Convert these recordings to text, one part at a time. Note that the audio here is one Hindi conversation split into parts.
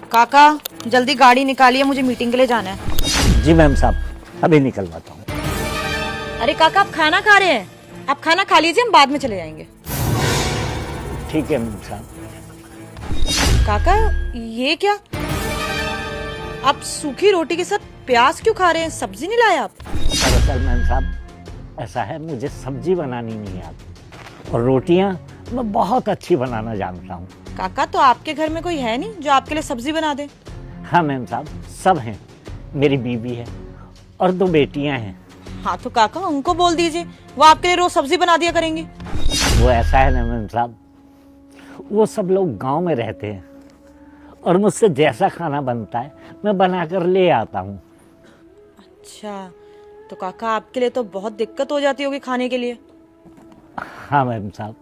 काका जल्दी गाड़ी निकालिए, मुझे मीटिंग के लिए जाना है। जी मैम साहब, अभी निकलवाता हूँ। अरे काका आप खाना खा रहे हैं, आप खाना खा लीजिए, हम बाद में चले जाएंगे। ठीक है मैम साहब। काका ये क्या, आप सूखी रोटी के साथ प्याज क्यों खा रहे हैं? सब्जी नहीं लाए आप? दरअसल मैम साहब ऐसा है, मुझे सब्जी बनानी नहीं आती और रोटियाँ मैं बहुत अच्छी बनाना जानता हूँ। काका तो आपके घर में कोई है नहीं जो आपके लिए सब्जी बना दे? हाँ मैम साहब, सब हैं। मेरी बीवी है और 2 बेटियाँ हैं। हाँ तो काका उनको बोल दीजिए, वो आपके लिए रोज सब्जी बना दिया करेंगी। वो ऐसा है ना मैम साहब, वो सब लोग गांव में रहते हैं और मुझसे जैसा खाना बनता है मैं बनाकर ले आता हूँ। अच्छा तो काका आपके लिए तो बहुत दिक्कत हो जाती होगी खाने के लिए। हाँ मैम साहब,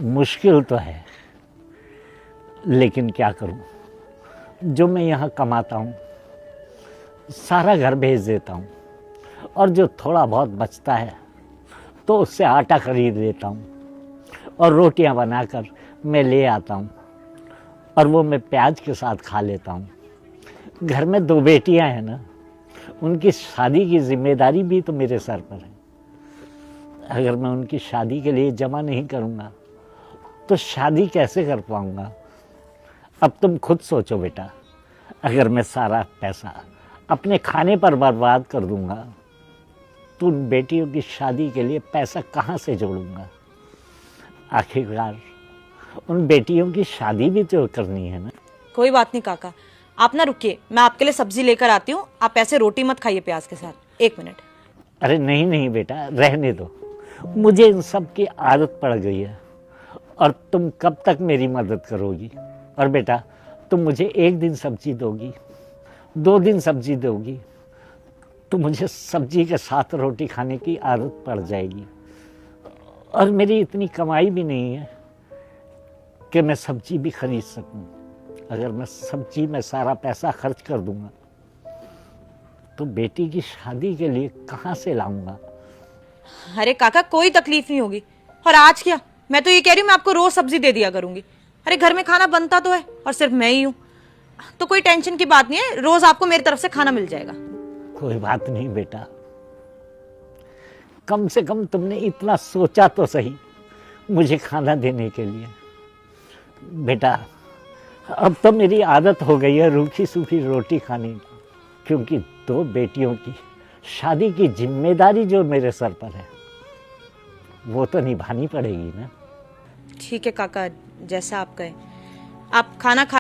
मुश्किल तो है, लेकिन क्या करूँ, जो मैं यहाँ कमाता हूँ सारा घर भेज देता हूँ और जो थोड़ा बहुत बचता है तो उससे आटा खरीद लेता हूँ और रोटियाँ बनाकर मैं ले आता हूँ और वो मैं प्याज के साथ खा लेता हूँ। घर में 2 बेटियाँ हैं ना, उनकी शादी की जिम्मेदारी भी तो मेरे सर पर है। अगर मैं उनकी शादी के लिए जमा नहीं करूँगा तो शादी कैसे कर पाऊँगा? अब तुम खुद सोचो बेटा, अगर मैं सारा पैसा अपने खाने पर बर्बाद कर दूँगा तो उन बेटियों की शादी के लिए पैसा कहाँ से जोड़ूँगा? आखिरकार उन बेटियों की शादी भी तो करनी है ना। कोई बात नहीं काका, आप ना रुकिए, मैं आपके लिए सब्जी लेकर आती हूँ। आप ऐसे रोटी मत खाइए प्याज के साथ। 1 मिनट। अरे नहीं नहीं बेटा, रहने दो, मुझे इन सब की आदत पड़ गई है और तुम कब तक मेरी मदद करोगी? और बेटा तुम मुझे 1 दिन सब्जी दोगी, 2 दिन सब्जी दोगी तो मुझे सब्जी के साथ रोटी खाने की आदत पड़ जाएगी और मेरी इतनी कमाई भी नहीं है कि मैं सब्जी भी खरीद सकूं। अगर मैं सब्जी में सारा पैसा खर्च कर दूंगा तो बेटी की शादी के लिए कहाँ से लाऊंगा? अरे काका कोई तकलीफ नहीं होगी। और आज क्या, मैं तो ये कह रही हूँ मैं आपको रोज सब्जी दे दिया करूंगी। अरे घर में खाना बनता तो है और सिर्फ मैं ही हूँ, तो कोई टेंशन की बात नहीं है, रोज आपको मेरी तरफ से खाना मिल जाएगा। कोई बात नहीं बेटा, कम से कम तुमने इतना सोचा तो सही मुझे खाना देने के लिए। बेटा अब तो मेरी आदत हो गई है रूखी सूखी रोटी खाने की, क्योंकि 2 बेटियों की शादी की जिम्मेदारी जो मेरे सर पर है वो तो निभानी पड़ेगी ना। ठीक है काका, जैसा आप कहें। आप खाना खा